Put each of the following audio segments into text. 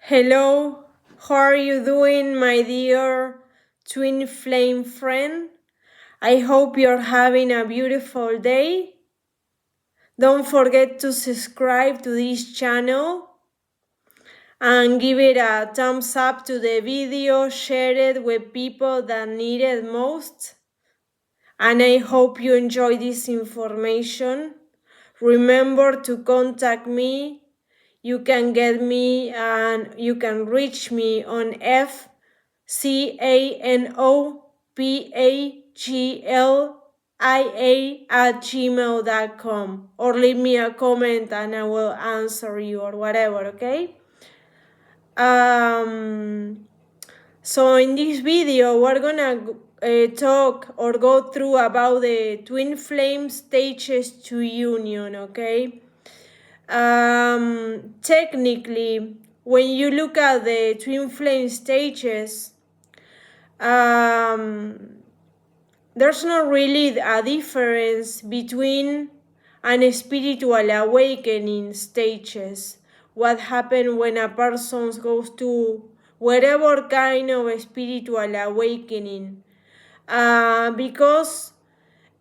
Hello, how are you doing, my dear twin flame friend? I hope you're having a beautiful day. Don't forget to subscribe to this channel and give it a thumbs up to the video, share it with people that need it most. And I hope you enjoy this information. Remember to contact me. You can get me and you can reach me on FCANOPAGLIA@gmail.com or leave me a comment and I will answer you or whatever, okay? So in this video, we're gonna talk or go through about the twin flame stages to union, okay? Technically, when you look at the twin flame stages, there's not really a difference between an spiritual awakening stages. What happens when a person goes to whatever kind of spiritual awakening, because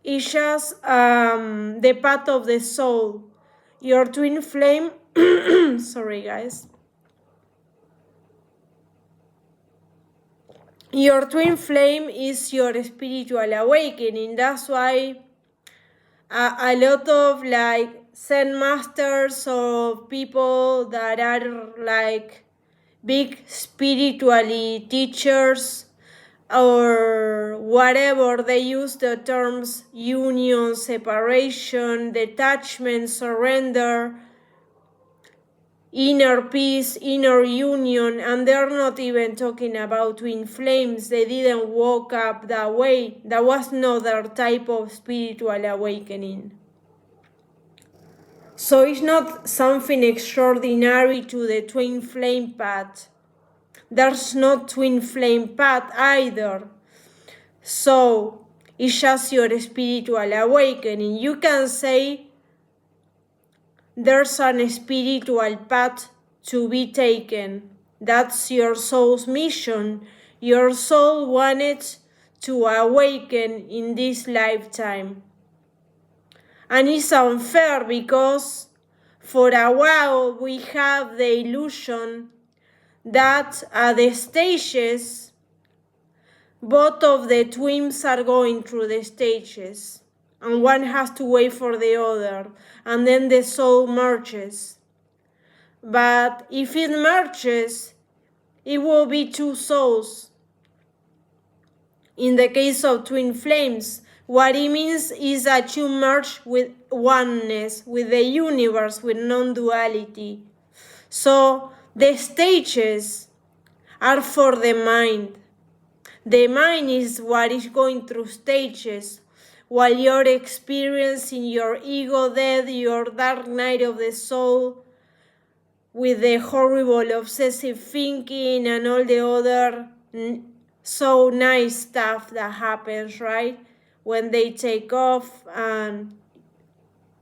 it's just the path of the soul. Your twin flame, sorry guys. Your twin flame is your spiritual awakening. That's why a lot of Zen masters or people that are like big spiritually teachers or whatever, they use the terms union, separation, detachment, surrender, inner peace, inner union, and they're not even talking about twin flames. They didn't walk up that way. That was not their type of spiritual awakening. So it's not something extraordinary to the twin flame path. There's no twin flame path either. So it's just your spiritual awakening. You can say there's a spiritual path to be taken. That's your soul's mission. Your soul wanted to awaken in this lifetime. And it's unfair because for a while we have the illusion that at the stages, both of the twins are going through the stages and one has to wait for the other, and then the soul merges. But if it merges, it will be two souls. In the case of twin flames, what it means is that you merge with oneness, with the universe, with non-duality. So the stages are for the mind. The mind is what is going through stages while you're experiencing your ego death, your dark night of the soul, with the horrible obsessive thinking and all the other so nice stuff that happens, right? When they take off and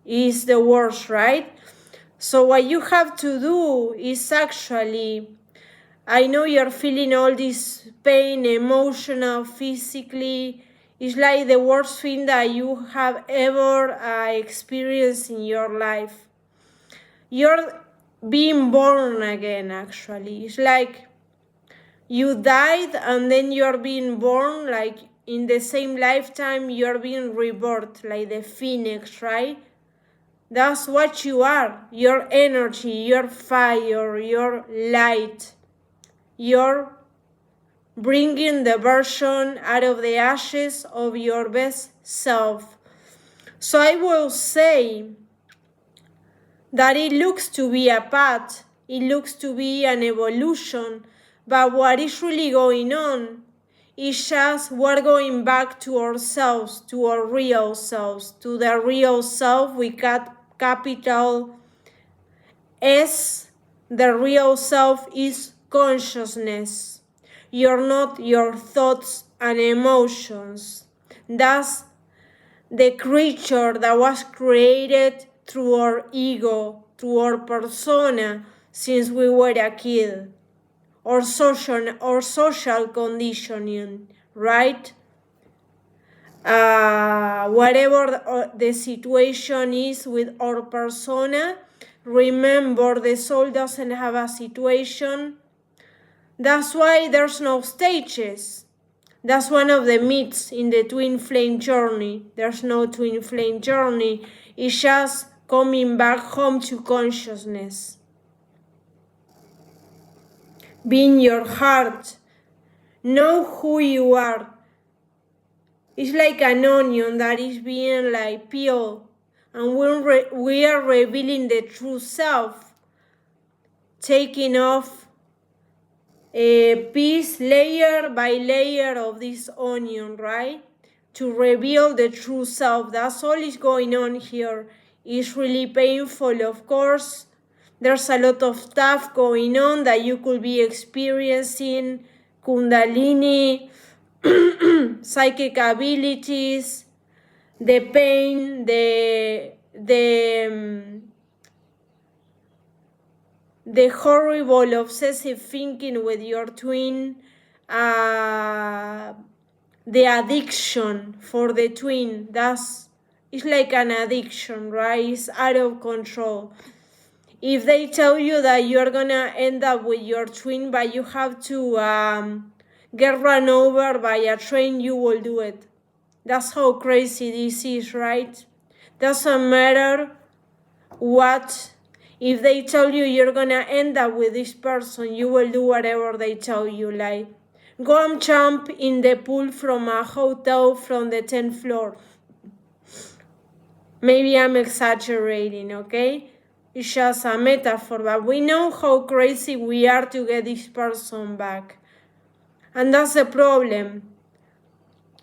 is the worst, right? So what you have to do is actually, I know you're feeling all this pain, emotional, physically. It's like the worst thing that you have ever experienced in your life. You're being born again, actually. It's like you died and then you're being born, like in the same lifetime you're being rebirthed, like the phoenix, right? That's what you are. Your energy, your fire, your light. You're bringing the version out of the ashes of your best self. So I will say that it looks to be a path, it looks to be an evolution, but what is really going on is just we're going back to ourselves, to our real selves, to the real self we got capital S. The real self is consciousness. You're not your thoughts and emotions. That's the creature that was created through our ego, through our persona, since we were a kid. or social conditioning, right? Whatever the situation is with our persona, remember the soul doesn't have a situation. That's why there's no stages. That's one of the myths in the twin flame journey. There's no twin flame journey. It's just coming back home to consciousness. Be in your heart. Know who you are. It's like an onion that is being like peeled. And we are revealing the true self. Taking off a piece layer by layer of this onion, right? To reveal the true self. That's all is going on here. It's really painful, of course. There's a lot of stuff going on that you could be experiencing. Kundalini, psychic abilities, the pain, the horrible obsessive thinking with your twin, the addiction for the twin. It's like an addiction, right? It's out of control. If they tell you that you're gonna end up with your twin, but you have to get run over by a train, you will do it. That's how crazy this is, right? Doesn't matter what. If they tell you you're gonna end up with this person, you will do whatever they tell you. Like, go and jump in the pool from a hotel from the 10th floor. Maybe I'm exaggerating, okay? It's just a metaphor, but we know how crazy we are to get this person back. And that's the problem.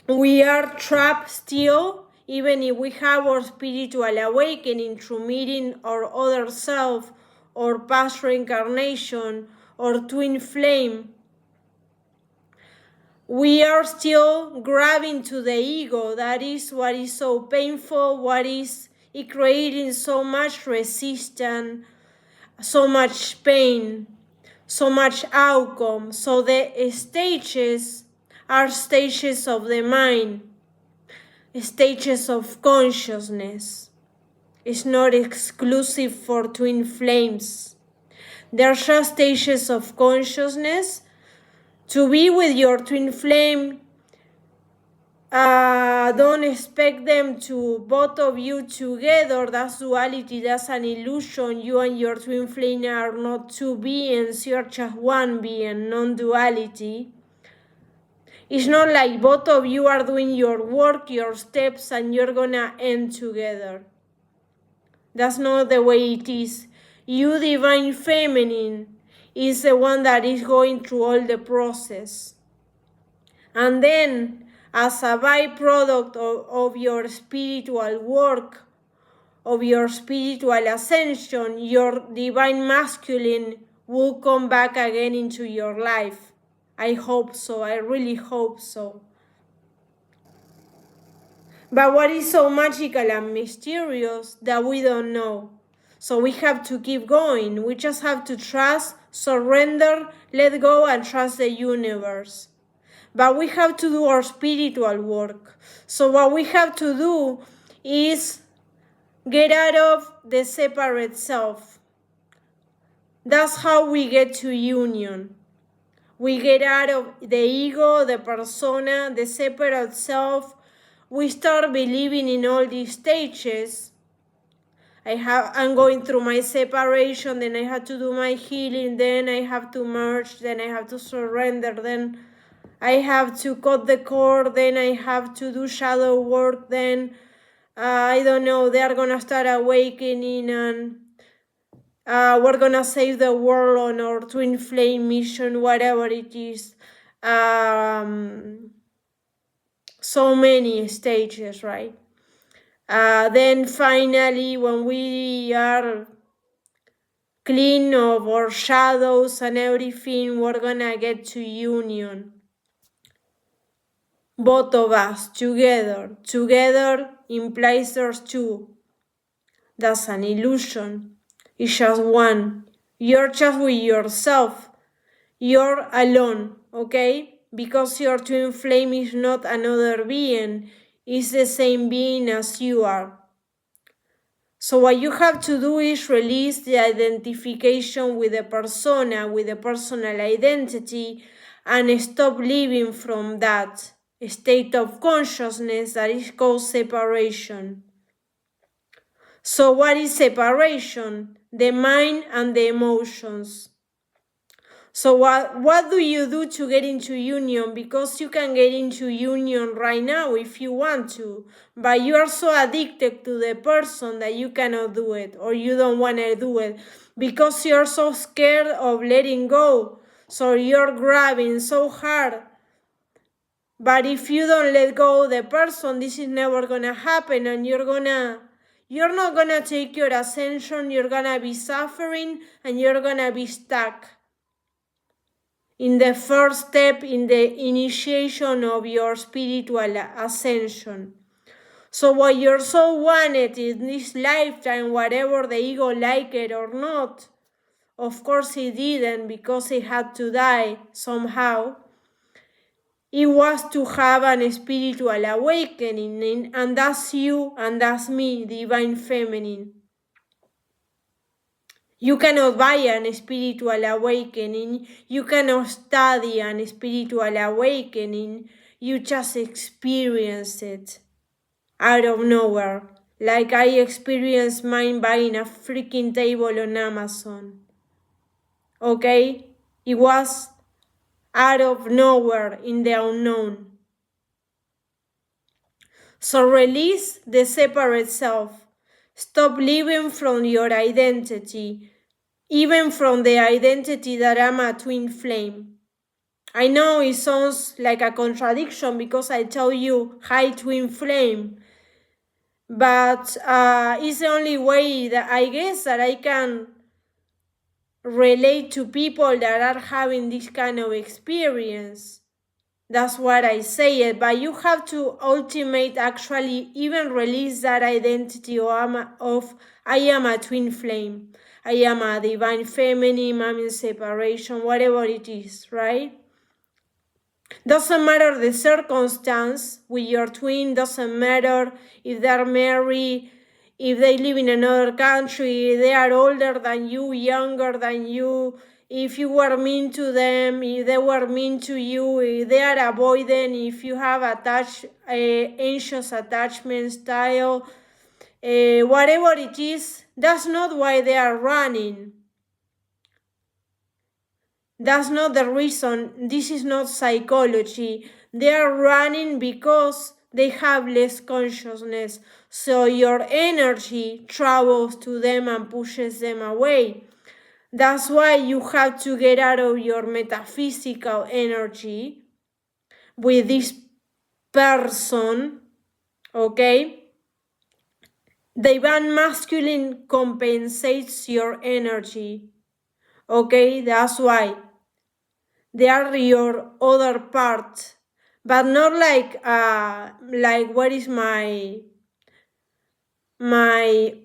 We are trapped still, even if we have our spiritual awakening through meeting our other self, or past reincarnation, or twin flame. We are still grabbing to the ego. That is what is so painful, what is it creating so much resistance, so much pain, so much outcome. So the stages are stages of the mind, stages of consciousness. It's not exclusive for twin flames. They're just stages of consciousness. To be with your twin flame, don't expect them to, both of you together. That's duality, that's an illusion. You and your twin flame are not two beings, you're just one being, non-duality. It's not like both of you are doing your work, your steps, and you're gonna end together. That's not the way it is. You, divine feminine, is the one that is going through all the process. And then, as a byproduct of your spiritual work, of your spiritual ascension, your divine masculine will come back again into your life. I hope so. I really hope so. But what is so magical and mysterious that we don't know? So we have to keep going. We just have to trust, surrender, let go, and trust the universe. But we have to do our spiritual work. So what we have to do is get out of the separate self. That's how we get to union. We get out of the ego, the persona, the separate self. We start believing in all these stages. I'm going through my separation, then I have to do my healing, then I have to merge, then I have to surrender, then I have to cut the cord, then I have to do shadow work, then I don't know, they're gonna start awakening, and we're gonna save the world on our twin flame mission, whatever it is. So many stages, right? Then finally, when we are clean of our shadows and everything, we're gonna get to union. Both of us together. Together implies there's two. That's an illusion. It's just one. You're just with yourself. You're alone, okay? Because your twin flame is not another being, it's the same being as you are. So what you have to do is release the identification with the persona, with the personal identity, and stop living from that state of consciousness that is called separation. So what is separation? The mind and the emotions. So what do you do to get into union? Because you can get into union right now if you want to, but you are so addicted to the person that you cannot do it, or you don't want to do it because you're so scared of letting go. So you're grabbing so hard. But if you don't let go of the person, this is never gonna happen, and you're not gonna take your ascension. You're gonna be suffering and you're gonna be stuck in the first step in the initiation of your spiritual ascension. So what your soul wanted in this lifetime, whatever the ego liked it or not, of course it didn't because it had to die somehow. It was to have an spiritual awakening, and that's you and that's me, Divine Feminine. You cannot buy an spiritual awakening. You cannot study an spiritual awakening. You just experience it out of nowhere. Like I experienced mine buying a freaking table on Amazon. Okay? It was out of nowhere in the unknown. So release the separate self. Stop living from your identity, even from the identity that I'm a twin flame. I know it sounds like a contradiction because I tell you, hi twin flame, but it's the only way that I guess that I can relate to people that are having this kind of experience. That's what I say it, but you have to actually even release that identity of I am a twin flame. I am a divine feminine, I'm in separation, whatever it is, right? Doesn't matter the circumstance with your twin, doesn't matter if they're married, if they live in another country, if they are older than you, younger than you, if you were mean to them, if they were mean to you, if they are avoidant, if you have anxious attachment style, whatever it is, that's not why they are running. That's not the reason. This is not psychology. They are running because they have less consciousness. So your energy travels to them and pushes them away. That's why you have to get out of your metaphysical energy with this person, okay? The divine masculine compensates your energy, okay? That's why. They are your other part, but not like what is my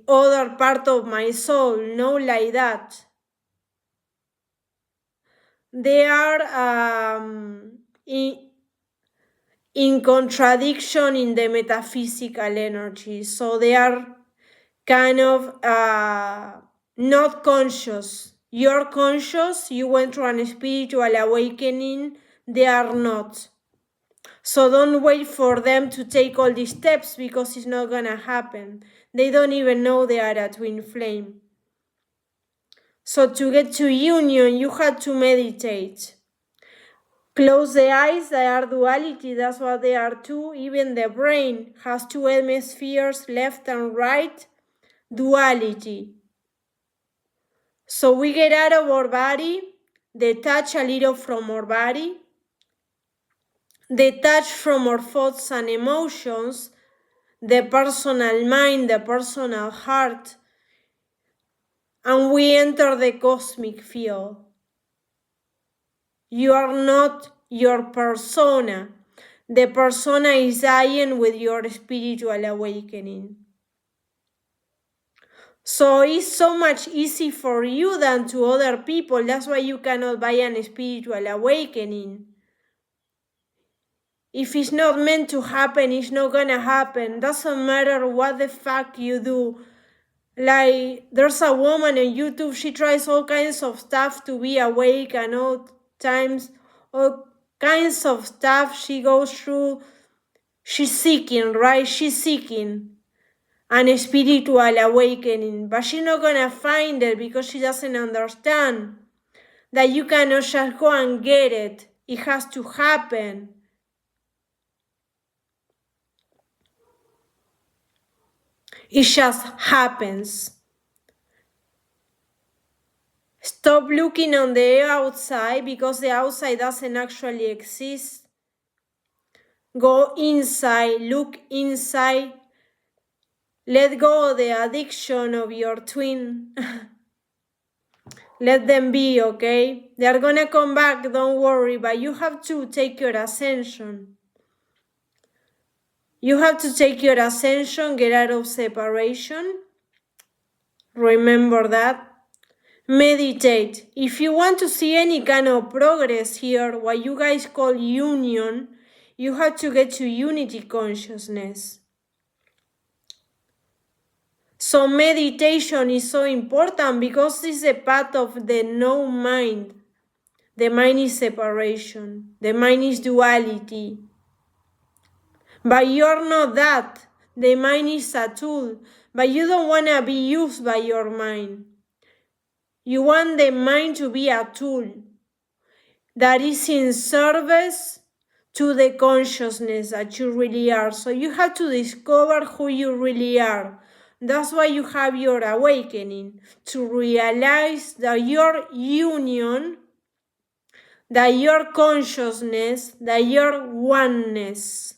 other part of my soul, no, like that. They are in contradiction in the metaphysical energy, so they are kind of not conscious. You're conscious, you went through a spiritual awakening, they are not. So don't wait for them to take all these steps because it's not gonna happen. They don't even know they are a twin flame. So to get to union, you have to meditate. Close the eyes, they are duality, that's what they are too. Even the brain has two hemispheres, left and right, duality. So we get out of our body, detach a little from our body, detach from our thoughts and emotions, the personal mind, the personal heart, and we enter the cosmic field. You are not your persona. The persona is dying with your spiritual awakening. So it's so much easy for you than to other people. That's why you cannot buy an spiritual awakening. If it's not meant to happen, it's not gonna happen. Doesn't matter what the fuck you do. Like, there's a woman on YouTube, she tries all kinds of stuff to be awake, and all kinds of stuff she goes through. She's seeking, right? She's seeking an spiritual awakening, but she's not gonna find it because she doesn't understand that you cannot just go and get it. It has to happen. It just happens. Stop looking on the outside because the outside doesn't actually exist. Go inside, look inside. Let go of the addiction of your twin. Let them be, okay? They're gonna come back, don't worry, but you have to take your ascension. You have to take your ascension, get out of separation. Remember that. Meditate. If you want to see any kind of progress here, what you guys call union, you have to get to unity consciousness. So meditation is so important because it's a path of the no mind. The mind is separation. The mind is duality. But you're not that. The mind is a tool. But you don't want to be used by your mind. You want the mind to be a tool that is in service to the consciousness that you really are. So you have to discover who you really are. That's why you have your awakening, to realize that your union, that your consciousness, that your oneness.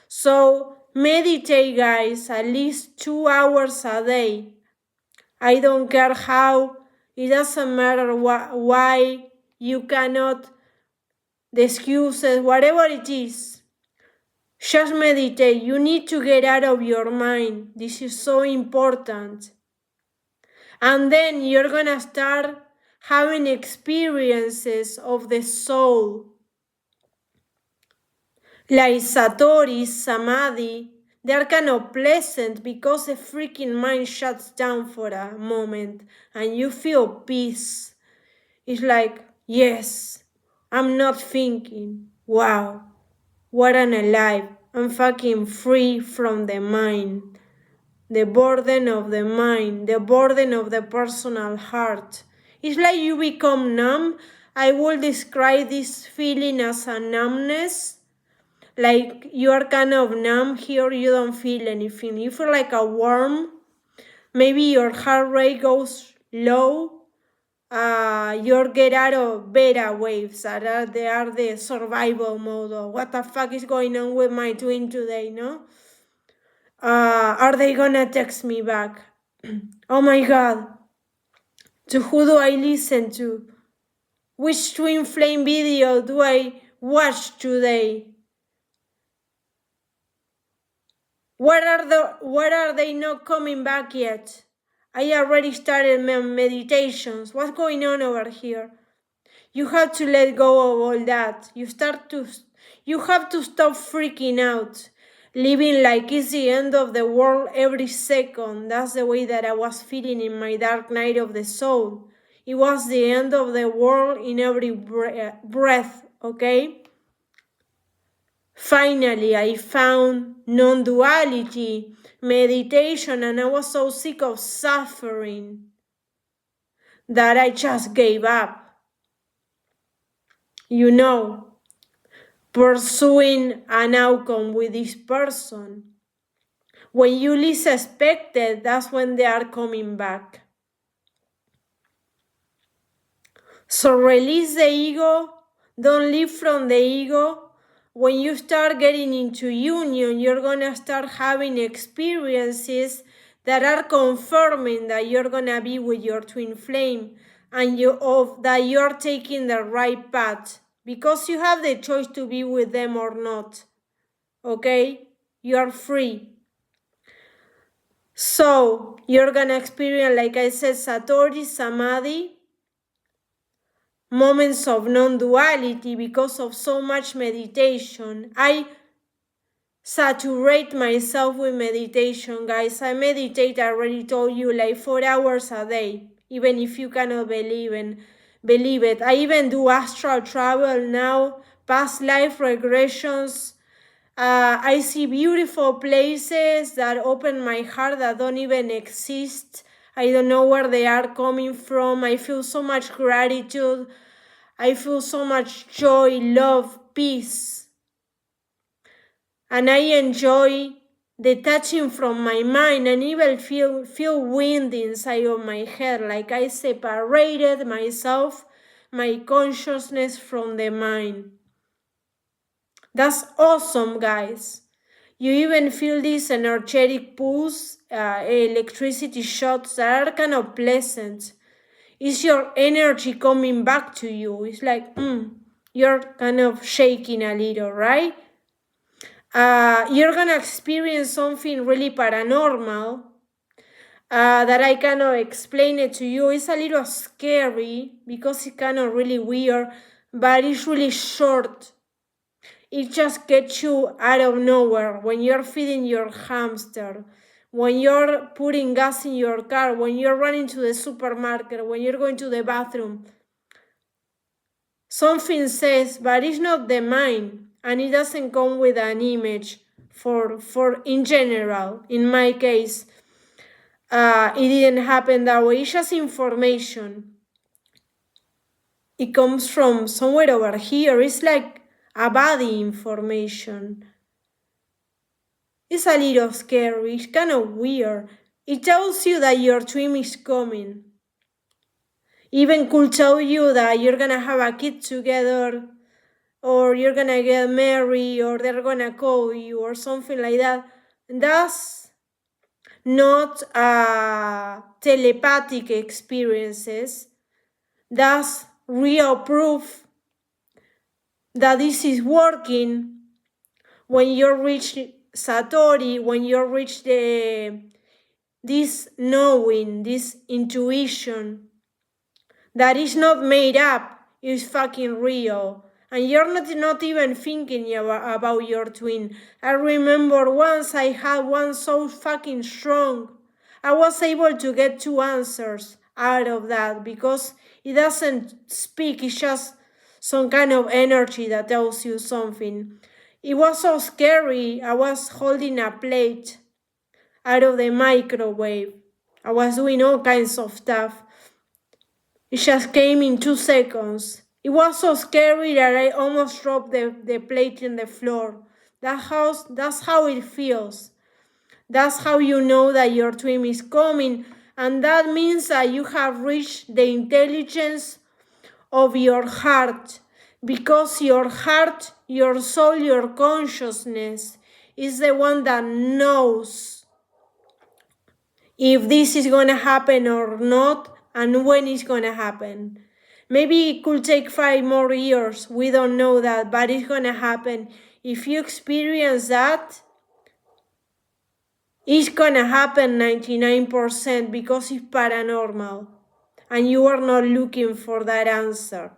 So meditate, guys, at least 2 hours a day. I don't care how, it doesn't matter why you cannot, the excuses, whatever it is. Just meditate. You need to get out of your mind. This is so important. And then you're gonna start having experiences of the soul. Like Satori, Samadhi, they're kind of pleasant because the freaking mind shuts down for a moment and you feel peace. It's like, yes, I'm not thinking. Wow, what an alive. I'm fucking free from the mind. The burden of the mind, the burden of the personal heart. It's like you become numb. I will describe this feeling as a numbness. Like you are kind of numb here, you don't feel anything. You feel like a worm. Maybe your heart rate goes low. You get out of beta waves. They are the survival mode. Of what the fuck is going on with my twin today, no? Are they gonna text me back? Oh my god. To who do I listen to? Which twin flame video do I watch today? What are they not coming back yet? I already started meditations. What's going on over here? You have to let go of all that. You have to stop freaking out. Living like it's the end of the world every second. That's the way that I was feeling in my dark night of the soul. It was the end of the world in every breath, okay? Finally, I found non-duality, meditation, and I was so sick of suffering that I just gave up. You know, pursuing an outcome with this person. When you least expect it, that's when they are coming back. So release the ego, don't live from the ego. When you start getting into union, you're gonna start having experiences that are confirming that you're gonna be with your twin flame and that you're taking the right path because you have the choice to be with them or not. Okay? You're free. So you're gonna experience, like I said, Satori, Samadhi, moments of non-duality because of so much meditation. I saturate myself with meditation, guys. I meditate, I already told you, like 4 hours a day, even if you cannot believe it. I even do astral travel now, past life regressions. I see beautiful places that open my heart that don't even exist. I don't know where they are coming from. I feel so much gratitude. I feel so much joy, love, peace. And I enjoy detaching from my mind and even feel wind inside of my head, like I separated myself, my consciousness from the mind. That's awesome, guys. You even feel these energetic pulse, electricity shots that are kind of pleasant. It's your energy coming back to you. It's like, you're kind of shaking a little, right? You're gonna experience something really paranormal that I cannot explain it to you. It's a little scary because it's kind of really weird, but it's really short. It just gets you out of nowhere when you're feeding your hamster, when you're putting gas in your car, when you're running to the supermarket, when you're going to the bathroom. Something says, but it's not the mind, and it doesn't come with an image for in general. In my case, it didn't happen that way. It's just information. It comes from somewhere over here. It's like a body information. It's a little scary. It's kind of weird. It tells you that your twin is coming. Even could tell you that you're gonna have a kid together, or you're gonna get married, or they're gonna call you, or something like that. That's not telepathic experiences. That's real proof that this is working when you reach Satori, when you reach this knowing, this intuition that is not made up, is fucking real. And you're not even thinking about your twin. I remember once I had one so fucking strong. I was able to get 2 answers out of that because it doesn't speak, it's just some kind of energy that tells you something. It was so scary. I was holding a plate out of the microwave. I was doing all kinds of stuff. It just came in 2 seconds. It was so scary that I almost dropped the plate in the floor. That's how it feels. That's how you know that your twin is coming. And that means that you have reached the intelligence of your heart. Because your heart, your soul, your consciousness is the one that knows if this is going to happen or not, and when it's going to happen. Maybe it could take 5 more years. We don't know that, but it's going to happen. If you experience that, it's going to happen 99% because it's paranormal. And you are not looking for that answer.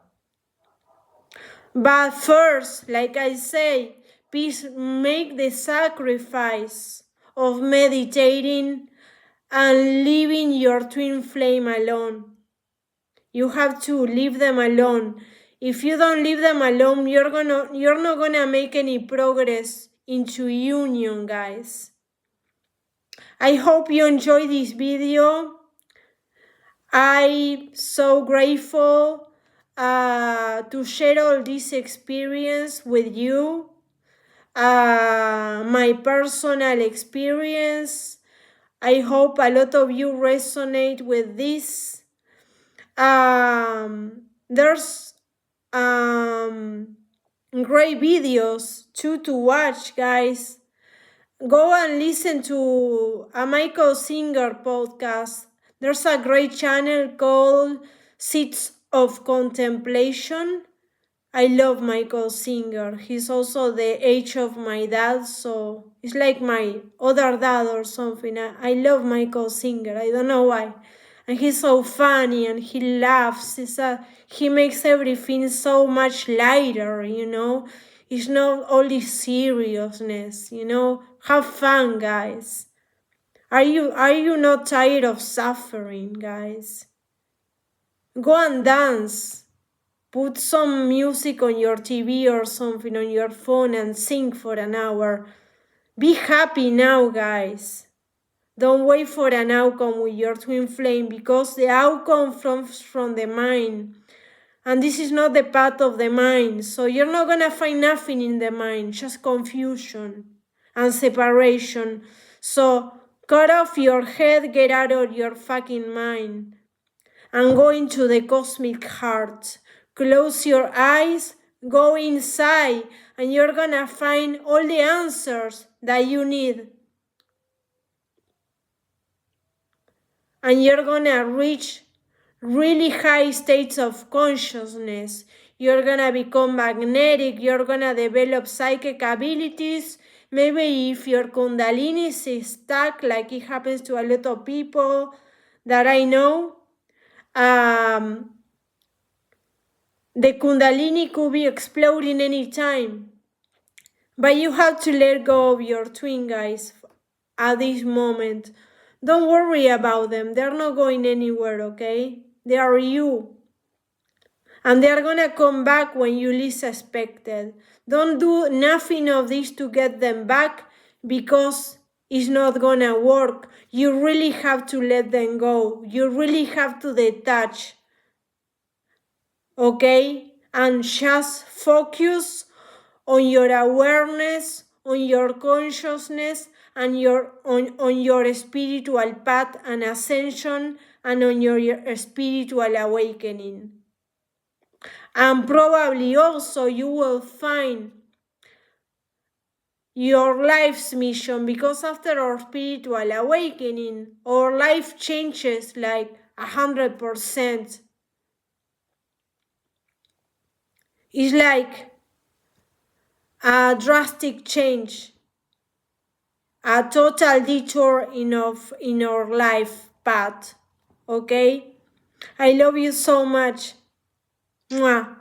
But first, like I say, please make the sacrifice of meditating and leaving your twin flame alone. You have to leave them alone. If you don't leave them alone, you're not gonna make any progress into union, guys. I hope you enjoy this video. I'm so grateful to share all this experience with you. My personal experience. I hope a lot of you resonate with this. There's great videos too to watch, guys. Go and listen to a Michael Singer podcast. There's a great channel called Seeds of Contemplation. I love Michael Singer. He's also the age of my dad, so it's like my other dad or something. I love Michael Singer. I don't know why. And he's so funny and he laughs. He makes everything so much lighter, you know? It's not only seriousness, you know? Have fun, guys. Are you not tired of suffering, guys? Go and dance. Put some music on your TV or something on your phone and sing for an hour. Be happy now, guys. Don't wait for an outcome with your twin flame, because the outcome comes from the mind. And this is not the path of the mind. So you're not gonna find nothing in the mind, just confusion and separation. So cut off your head, get out of your fucking mind, and go into the cosmic heart. Close your eyes, go inside, and you're gonna find all the answers that you need. And you're gonna reach really high states of consciousness. You're gonna become magnetic, you're gonna develop psychic abilities. Maybe if your Kundalini is stuck, like it happens to a lot of people that I know, the Kundalini could be exploding anytime. But you have to let go of your twin, guys, at this moment. Don't worry about them. They're not going anywhere, okay? They are you. And they're gonna come back when you least expect it. Don't do nothing of this to get them back, because it's not gonna work. You really have to let them go. You really have to detach. Okay? And just focus on your awareness, on your consciousness, and on your spiritual path and ascension, and on your spiritual awakening. And probably also you will find your life's mission, because after our spiritual awakening, our life changes like 100%. It's like a drastic change, a total detour in our life path. Okay? I love you so much. Mwah.